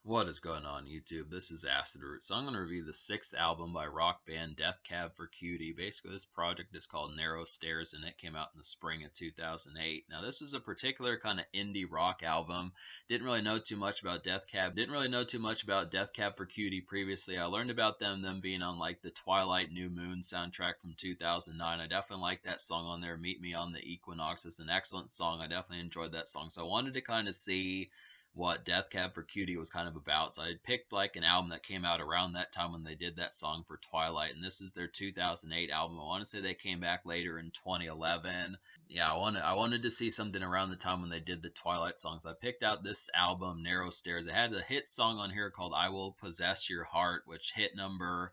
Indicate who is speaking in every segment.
Speaker 1: What is going on YouTube? This is Acid Root. So I'm going to review the sixth album by rock band Death Cab for Cutie. Basically, this project is called Narrow Stairs, and it came out in the spring of 2008. Now, this is a particular kind of indie rock album. Didn't really know too much about Death Cab. Didn't really know too much about Death Cab for Cutie previously. I learned about them being on like the Twilight New Moon soundtrack from 2009. I definitely like that song on there. Meet Me on the Equinox. It's an excellent song. I definitely enjoyed that song. So I wanted to kind of see what Death Cab for Cutie was kind of about. So I picked like an album that came out around that time when they did that song for Twilight, and this is their 2008 album. I want to say they came back later in 2011. Yeah, I wanted to see something around the time when they did the Twilight songs. I picked out this album, Narrow Stairs. It had a hit song on here called "I Will Possess Your Heart," which hit number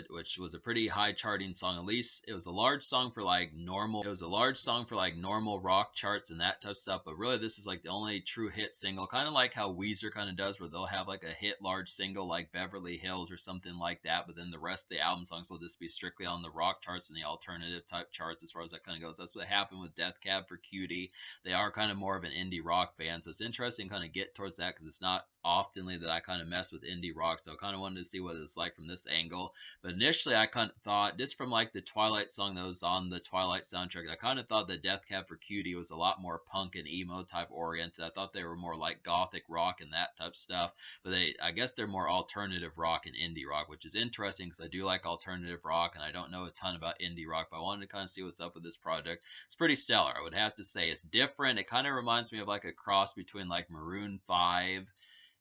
Speaker 1: which was a pretty high charting song. At least it was a large song for like normal. It was a large song for like normal rock charts and that type of stuff. But really, this is like the only true hit single, kind of like how Weezer kind of does, where they'll have like a hit large single like Beverly Hills or something like that. But then the rest of the album songs will just be strictly on the rock charts and the alternative type charts as far as that kind of goes. That's what happened with Death Cab for Cutie. They are kind of more of an indie rock band, so it's interesting kind of get towards that because it's not oftenly that I kind of mess with indie rock. So I kind of wanted to see what it's like from this angle. But initially, I kind of thought, just from like the Twilight song that was on the Twilight soundtrack, I kind of thought that Death Cab for Cutie was a lot more punk and emo type oriented. I thought they were more like gothic rock and that type stuff. But I guess they're more alternative rock and indie rock, which is interesting because I do like alternative rock and I don't know a ton about indie rock. But I wanted to kind of see what's up with this project. It's pretty stellar, I would have to say. It's different. It kind of reminds me of like a cross between like Maroon 5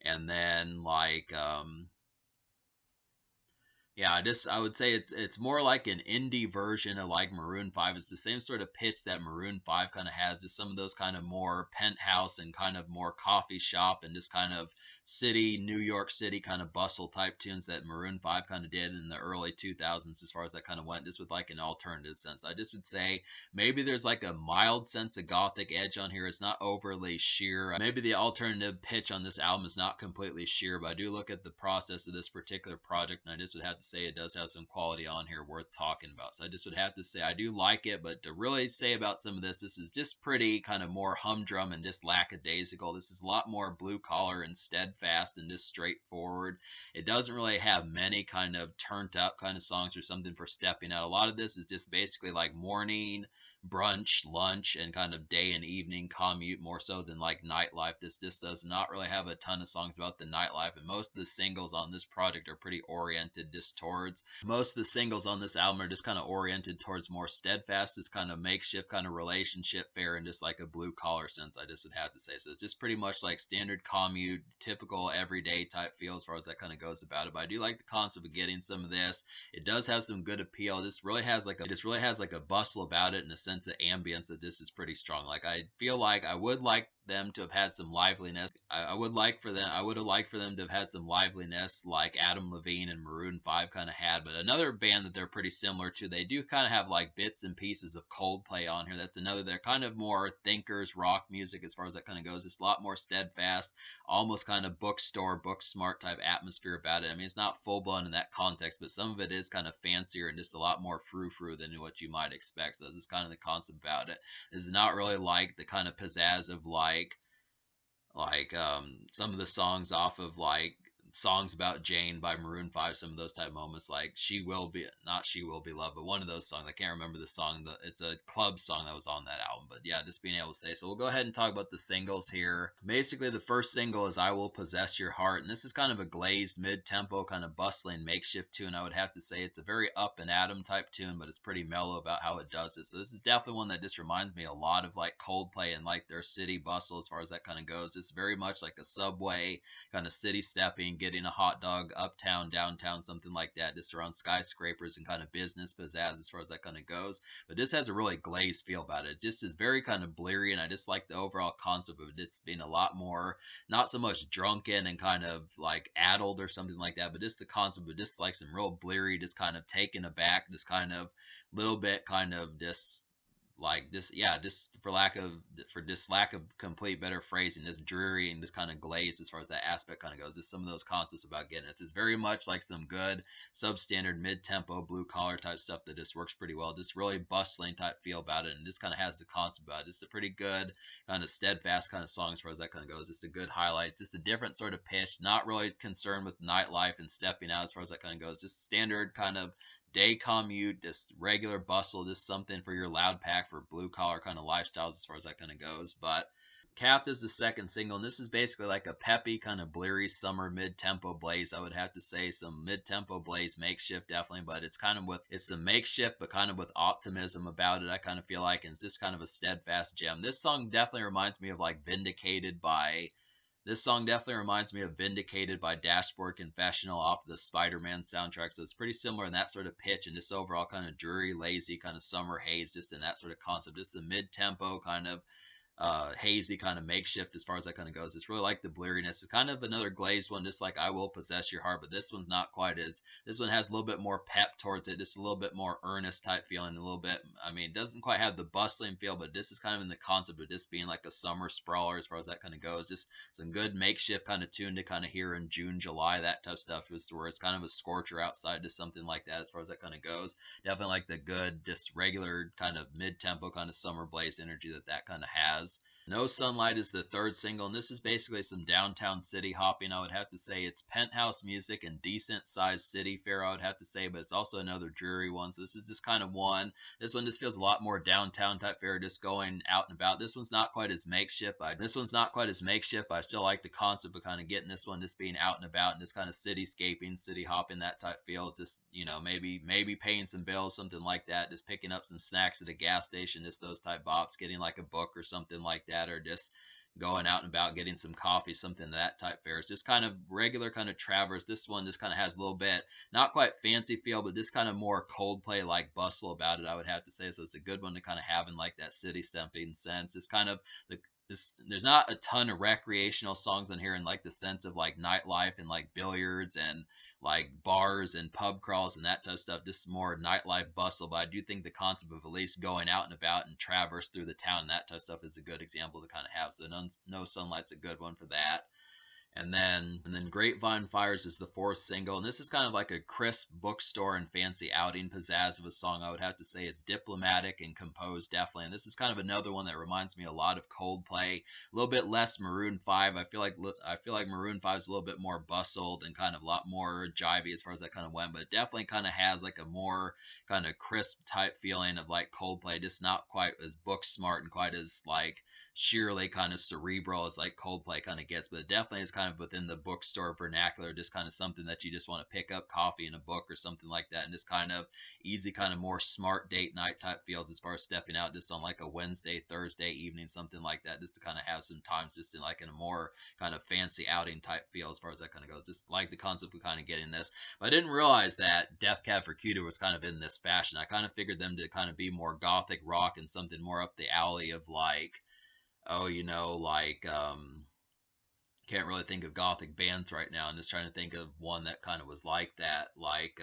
Speaker 1: and then like yeah, I would say it's more like an indie version of like Maroon 5. It's the same sort of pitch that Maroon 5 kind of has. Just some of those kind of more penthouse and kind of more coffee shop and just kind of city, New York City kind of bustle type tunes that Maroon 5 kind of did in the early 2000s as far as that kind of went, just with like an alternative sense. I just would say maybe there's like a mild sense of gothic edge on here. It's not overly sheer. Maybe the alternative pitch on this album is not completely sheer, but I do look at the process of this particular project and I just would have to say it does have some quality on here worth talking about. So I just would have to say I do like it, but to really say about some of this is just pretty kind of more humdrum and just lackadaisical. This is a lot more blue collar and steadfast and just straightforward. It doesn't really have many kind of turned up kind of songs or something for stepping out. A lot of this is just basically like morning, brunch, lunch, and kind of day and evening commute more so than like nightlife. This does not really have a ton of songs about the nightlife, and most of the singles on this project are pretty oriented just towards. Most of the singles on this album are just kind of oriented towards more steadfast, this kind of makeshift kind of relationship fare, and just like a blue collar sense. I just would have to say so. It's just pretty much like standard commute, typical everyday type feel as far as that kind of goes about it. But I do like the concept of getting some of this. It does have some good appeal. It just really has like a bustle about it and a sense of ambience that this is pretty strong. Like I feel like I would like them to have had some liveliness. I would have liked for them to have had some liveliness like Adam Levine and Maroon 5 kind of had. But another band that they're pretty similar to, they do kind of have like bits and pieces of Coldplay on here. That's another, they're kind of more thinkers rock music as far as that kind of goes. It's a lot more steadfast, almost kind of bookstore, book smart type atmosphere about it. I mean, it's not full blown in that context, but some of it is kind of fancier and just a lot more frou-frou than what you might expect. So this is kind of the concept about it. This is not really like the kind of pizzazz of some of the songs off of like songs about Jane by Maroon 5, some of those type moments like She Will Be Loved, but one of those songs, I can't remember the song, it's a club song that was on that album. But yeah, just being able to say. So we'll go ahead and talk about the singles here. Basically, the first single is I Will Possess Your Heart, and this is kind of a glazed mid-tempo kind of bustling makeshift tune. I would have to say it's a very up and atom type tune, but it's pretty mellow about how it does it. So this is definitely one that just reminds me a lot of like Coldplay and like their city bustle as far as that kind of goes. It's very much like a subway kind of city stepping, getting a hot dog uptown, downtown, something like that, just around skyscrapers and kind of business pizzazz as far as that kind of goes. But this has a really glazed feel about it. It just is very kind of bleary, and I just like the overall concept of it just being a lot more, not so much drunken and kind of like addled or something like that, but just the concept of just like some real bleary, just kind of taken aback, just kind of little bit kind of just like this, yeah, just for lack of complete better phrasing, this dreary and this kind of glazed as far as that aspect kind of goes. Just some of those concepts about getting it. It's very much like some good substandard mid-tempo blue collar type stuff that just works pretty well. Just really bustling type feel about it, and just kind of has the concept about it. It's a pretty good kind of steadfast kind of song as far as that kind of goes. It's a good highlight. It's just a different sort of pitch, not really concerned with nightlife and stepping out as far as that kind of goes. Just standard kind of day commute, just regular bustle, just something for your loud pack for blue collar kind of lifestyles as far as that kind of goes. But Calf is the second single, and this is basically like a peppy, kind of bleary summer mid-tempo blaze. I would have to say some mid-tempo blaze makeshift definitely, but it's a makeshift, but kind of with optimism about it. I kind of feel like it's just kind of a steadfast gem. This song definitely reminds me of like Vindicated by this song definitely reminds me of Vindicated by Dashboard Confessional off of the Spider-Man soundtrack. So it's pretty similar in that sort of pitch and just overall kind of dreary, lazy, kind of summer haze, just in that sort of concept. Just a mid-tempo kind of hazy kind of makeshift as far as that kind of goes. It's really like the bleariness. It's kind of another glazed one, just like I Will Possess Your Heart, but this one's not quite as. This one has a little bit more pep towards it, just a little bit more earnest type feeling, a little bit. I mean, it doesn't quite have the bustling feel, but this is kind of in the concept of just being like a summer sprawler as far as that kind of goes. Just some good makeshift kind of tune to kind of hear in June, July, that type of stuff. Just where it's kind of a scorcher outside, just something like that as far as that kind of goes. Definitely like the good, just regular kind of mid-tempo kind of summer blaze energy that kind of has. No Sunlight is the third single, and this is basically some downtown city hopping. I would have to say it's penthouse music and decent sized city fare, I would have to say, but it's also another dreary one. So this is just kind of one. This one just feels a lot more downtown type fare, just going out and about. This one's not quite as makeshift. But I still like the concept of kind of getting this one just being out and about and just kind of cityscaping, city hopping, that type feel. It's just, maybe paying some bills, something like that, just picking up some snacks at a gas station, just those type bops, getting like a book or something like that, or just going out and about getting some coffee, something that type fare. It's just kind of regular kind of traverse. This one just kind of has a little bit, not quite fancy feel, but just kind of more Coldplay like bustle about it, I would have to say. So it's a good one to kind of have in like that city stepping sense. It's kind of there's not a ton of recreational songs on here in like the sense of like nightlife and like billiards and like bars and pub crawls and that type of stuff. Just more nightlife bustle. But I do think the concept of at least going out and about and traverse through the town and that type of stuff is a good example to kind of have. So no Sunlight's a good one for that. And then Grapevine Fires is the fourth single, and this is kind of like a crisp bookstore and fancy outing pizzazz of a song. I would have to say it's diplomatic and composed definitely. And this is kind of another one that reminds me a lot of Coldplay, a little bit less Maroon 5. I feel like Maroon 5 is a little bit more bustled and kind of a lot more jivey as far as that kind of went, but it definitely kind of has like a more kind of crisp type feeling of like Coldplay, just not quite as book smart and quite as like sheerly kind of cerebral as like Coldplay kind of gets, but it definitely is kind of within the bookstore vernacular, just kind of something that you just want to pick up coffee and a book or something like that, and just kind of easy, kind of more smart date night type feels as far as stepping out just on like a Wednesday, Thursday evening, something like that, just to kind of have some times just in like in a more kind of fancy outing type feel as far as that kind of goes. Just like the concept we kind of get in this. But I didn't realize that Death Cab for Cutie was kind of in this fashion. I kind of figured them to kind of be more gothic rock and something more up the alley of like, oh, can't really think of gothic bands right now. I'm just trying to think of one that kind of was like that, like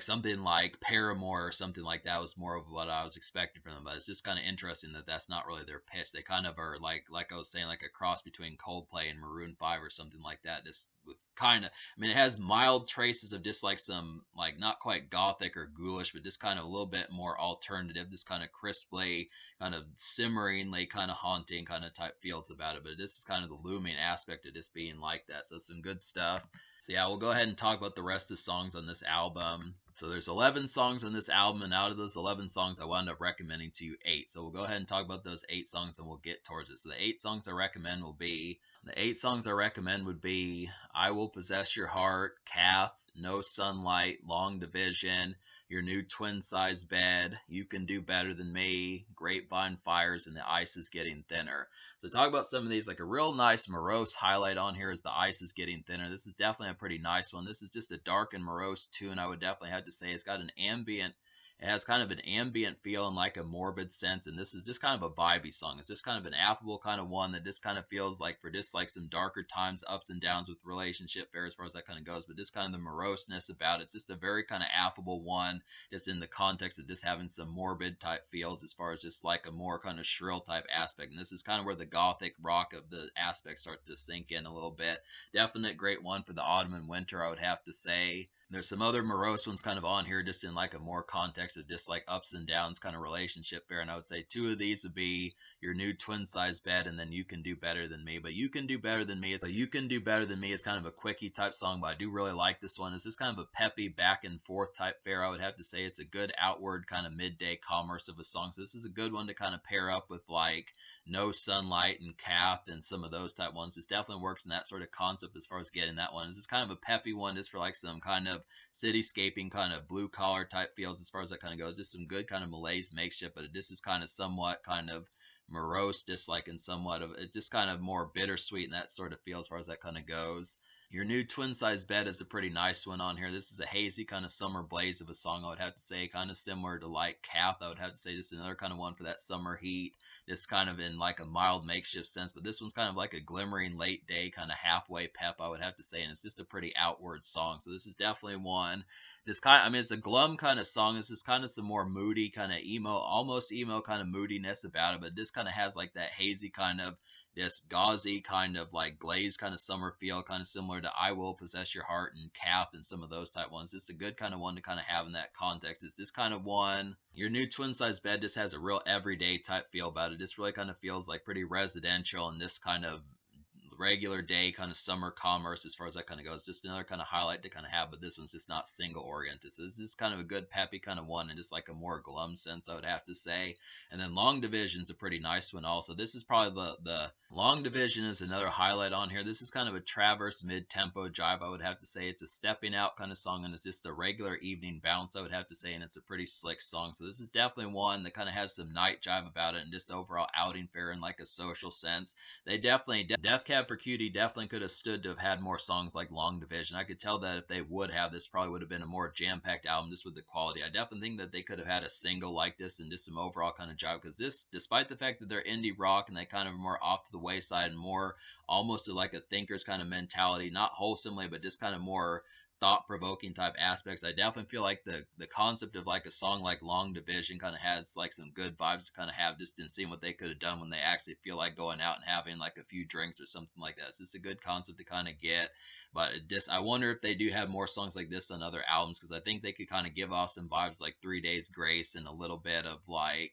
Speaker 1: something like Paramore or something like that was more of what I was expecting from them. But it's just kind of interesting that that's not really their pitch. They kind of are like I was saying, like a cross between Coldplay and Maroon 5 or something like that. Just with kind of, I mean, it has mild traces of just like some, like not quite gothic or ghoulish, but just kind of a little bit more alternative, just kind of crisply, kind of simmeringly, kind of haunting kind of type feels about it. But this is kind of the looming aspect of just being like that. So some good stuff. So yeah, we'll go ahead and talk about the rest of the songs on this album. So there's 11 songs on this album, and out of those 11 songs, I wound up recommending to you 8. So we'll go ahead and talk about those 8 songs, and we'll get towards it. So the 8 songs I recommend would be I Will Possess Your Heart, Calf, No Sunlight, Long Division, Your New Twin Size Bed, You Can Do Better Than Me, Grapevine Fires, and The Ice Is Getting Thinner. So talk about some of these, like a real nice morose highlight on here is The Ice Is Getting Thinner. This is definitely a pretty nice one. This is just a dark and morose tune. I would definitely have to say it's got an ambient It has kind of an ambient feel and like a morbid sense, and this is just kind of a vibey song. It's just kind of an affable kind of one that just kind of feels like for just like some darker times, ups and downs with relationship fair as far as that kind of goes, but just kind of the moroseness about it. It's just a very kind of affable one, just in the context of just having some morbid type feels as far as just like a more kind of shrill type aspect. And this is kind of where the gothic rock of the aspects start to sink in a little bit. Definite great one for the autumn and winter, I would have to say. There's some other morose ones kind of on here, just in like a more context of just like ups and downs kind of relationship there. And I would say two of these would be your new twin size bed, and then you can do better than me. But you can do better than me. It's like you can do better than me is kind of a quickie type song, but I do really like this one. It's just kind of a peppy back and forth type fare. I would have to say it's a good outward kind of midday commerce of a song. So this is a good one to kind of pair up with like No Sunlight and Calf and some of those type ones. This definitely works in that sort of concept as far as getting that one. This is kind of a peppy one just for like some kind of cityscaping kind of blue collar type feels as far as that kind of goes. Just some good kind of malaise makeshift, but this is kind of somewhat kind of morose, just like in somewhat of it's just kind of more bittersweet and that sort of feel as far as that kind of goes. Your new twin size bed is a pretty nice one on here. This is a hazy kind of summer blaze of a song, I would have to say, kind of similar to like Calf. I would have to say just another kind of one for that summer heat, just kind of in like a mild makeshift sense. But this one's kind of like a glimmering late day kind of halfway pep, I would have to say, and it's just a pretty outward song. So this is definitely one. This kind of, I mean, it's a glum kind of song. This is kind of some more moody kind of emo, almost emo kind of moodiness about it, but this kind of has like that hazy kind of this gauzy kind of like glazed kind of summer feel, kind of similar to I Will Possess Your Heart and Calf and some of those type ones. It's a good kind of one to kind of have in that context. It's just kind of one. Your new twin size bed just has a real everyday type feel about it. This really kind of feels like pretty residential and this kind of regular day kind of summer commerce as far as that kind of goes. Just another kind of highlight to kind of have, but this one's just not single oriented. So this is kind of a good peppy kind of one and just like a more glum sense, I would have to say. And then Long Division's a pretty nice one also. This is probably the Long Division is another highlight on here. This is kind of a traverse mid-tempo jive, I would have to say. It's a stepping out kind of song and it's just a regular evening bounce, I would have to say, and it's a pretty slick song. So this is definitely one that kind of has some night jive about it and just overall outing fare in like a social sense. They definitely, Death Cab for Cutie definitely could have stood to have had more songs like Long Division. I could tell that if they would have, this probably would have been a more jam-packed album just with the quality. I definitely think that they could have had a single like this and just some overall kind of jive, because this, despite the fact that they're indie rock and they kind of are more off to the wayside and more almost like a thinker's kind of mentality, not wholesomely, but just kind of more thought-provoking type aspects. I definitely feel like the concept of like a song like Long Division kind of has like some good vibes to kind of have just in seeing what they could have done when they actually feel like going out and having like a few drinks or something like that. So it's a good concept to kind of get, but it just I wonder if they do have more songs like this on other albums, because I think they could kind of give off some vibes like 3 Days Grace and a little bit of like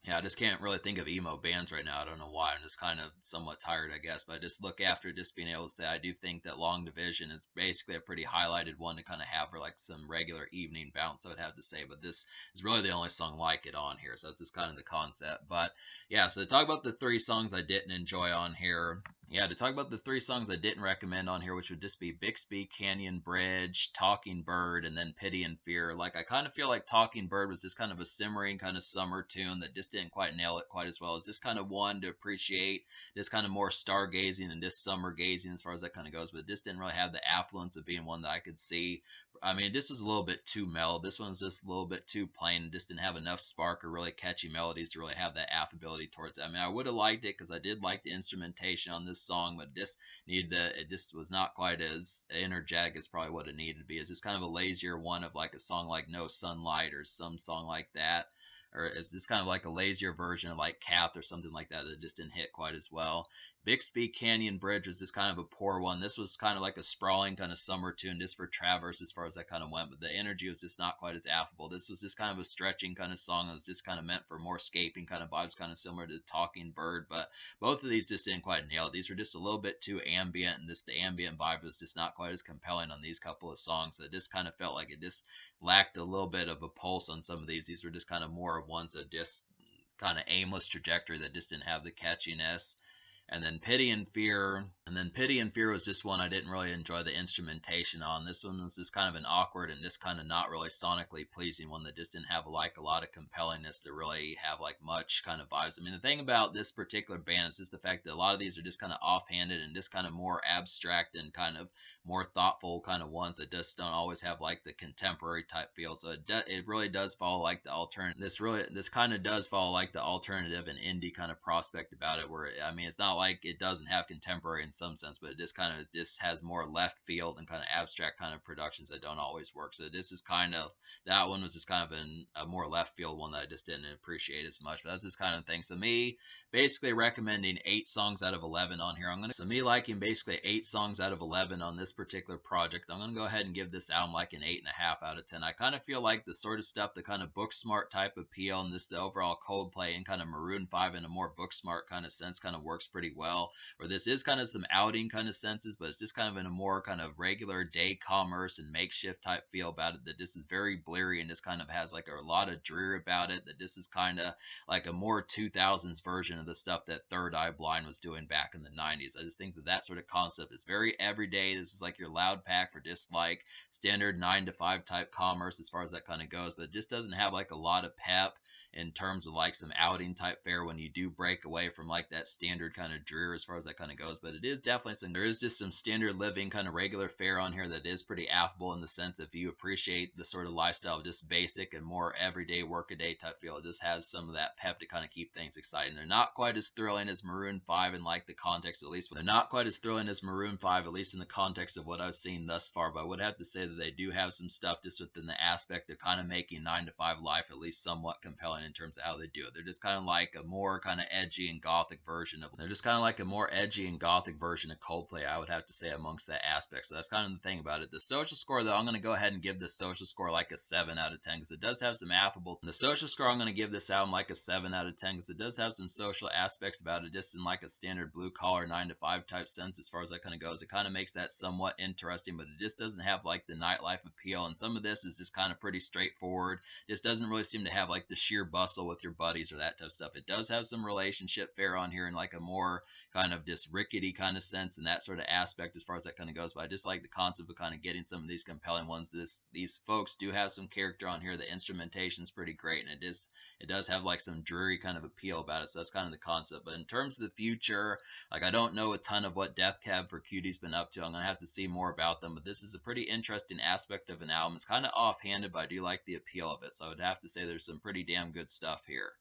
Speaker 1: yeah, I just can't really think of emo bands right now. I don't know why. I'm just kind of somewhat tired, I guess. But I just look after just being able to say I do think that Long Division is basically a pretty highlighted one to kind of have for like some regular evening bounce, I would have to say. But this is really the only song like it on here. So it's just kind of the concept. But yeah, so to talk about the three songs I didn't enjoy on here. Yeah, to talk about the three songs I didn't recommend on here, which would just be Bixby, Canyon Bridge, Talking Bird, and then Pity and Fear. Like, I kind of feel like Talking Bird was just kind of a simmering kind of summer tune that just didn't quite nail it quite as well. It's just kind of one to appreciate, just kind of more stargazing and just summer gazing as far as that kind of goes, but it just didn't really have the affluence of being one that I could see. I mean, this was a little bit too mellow. This one was just a little bit too plain and just didn't have enough spark or really catchy melodies to really have that affability towards it. I mean, I would have liked it because I did like the instrumentation on this song, but it just was not quite as energetic as probably what it needed to be. It's just kind of a lazier one of like a song like No Sunlight or some song like that. Or is this kind of like a lazier version of like Calf or something like that that just didn't hit quite as well. Bixby Canyon Bridge was just kind of a poor one. This was kind of like a sprawling kind of summer tune just for Traverse as far as that kind of went, but the energy was just not quite as affable. This was just kind of a stretching kind of song that was just kind of meant for more scaping kind of vibes, kind of similar to Talking Bird, but both of these just didn't quite nail it. These were just a little bit too ambient, and the ambient vibe was just not quite as compelling on these couple of songs. So it just kind of felt like it just lacked a little bit of a pulse on some of these. These were just kind of more ones that just kind of aimless trajectory that just didn't have the catchiness. And then Pity and Fear, And then Pity and Fear was just one I didn't really enjoy the instrumentation on. This one was just kind of an awkward and just kind of not really sonically pleasing one that just didn't have like a lot of compellingness to really have like much kind of vibes. I mean, the thing about this particular band is just the fact that a lot of these are just kind of offhanded and just kind of more abstract and kind of more thoughtful kind of ones that just don't always have like the contemporary type feel. So it really does follow like the alternative. This kind of does follow like the alternative and indie kind of prospect about it. Where I mean, it's not like it doesn't have contemporary in some sense, but it just kind of just has more left field and kind of abstract kind of productions that don't always work. So this is kind of that one was just kind of a more left field one that I just didn't appreciate as much. But that's this kind of thing. So me basically recommending 8 songs out of 11 on here. Me liking basically 8 songs out of 11 on this particular project. I'm gonna go ahead and give this album like an 8.5 out of 10. I kind of feel like the sort of stuff, the kind of book smart type appeal, and this the overall Coldplay and kind of Maroon 5 in a more book smart kind of sense kind of works pretty well. Where this is kind of some outing kind of senses, but it's just kind of in a more kind of regular day commerce and makeshift type feel about it. That this is very bleary and this kind of has like a lot of drear about it. That this is kind of like a more 2000s version of the stuff that Third Eye Blind was doing back in the 90s. I just think that that sort of concept is very everyday. This is like your loud pack for just like standard 9 to 5 type commerce as far as that kind of goes, but it just doesn't have like a lot of pep in terms of like some outing type fare when you do break away from like that standard kind of drear as far as that kind of goes. But it is definitely there is just some standard living kind of regular fare on here that is pretty affable in the sense if you appreciate the sort of lifestyle of just basic and more everyday workaday type feel. It just has some of that pep to kind of keep things exciting. They're not quite as thrilling as Maroon 5 in like the context, at least they're not quite as thrilling as Maroon 5, at least in the context of what I've seen thus far. But I would have to say that they do have some stuff just within the aspect of kind of making 9 to 5 life at least somewhat compelling in terms of how they do it. They're just kind of like a more kind of edgy and gothic version of Coldplay, I would have to say, amongst that aspect. So that's kind of the thing about it. The social score, though, I'm going to go ahead and give the social score like a 7 out of 10 because it does have some affable. The social score, I'm going to give this album like a 7 out of 10 because it does have some social aspects about it, just in like a standard blue collar 9 to 5 type sense as far as that kind of goes. It kind of makes that somewhat interesting, but it just doesn't have like the nightlife appeal. And some of this is just kind of pretty straightforward. Just doesn't really seem to have like the sheer bustle with your buddies or that type of stuff. It does have some relationship fare on here in like a more kind of just rickety kind of sense and that sort of aspect as far as that kind of goes. But I just like the concept of kind of getting some of these compelling ones. These folks do have some character on here. The instrumentation is pretty great, and it does have like some dreary kind of appeal about it. So that's kind of the concept. But in terms of the future, like I don't know a ton of what Death Cab for Cutie's been up to. I'm gonna have to see more about them. But this is a pretty interesting aspect of an album. It's kind of offhanded, but I do like the appeal of it. So I would have to say there's some pretty damn good stuff here.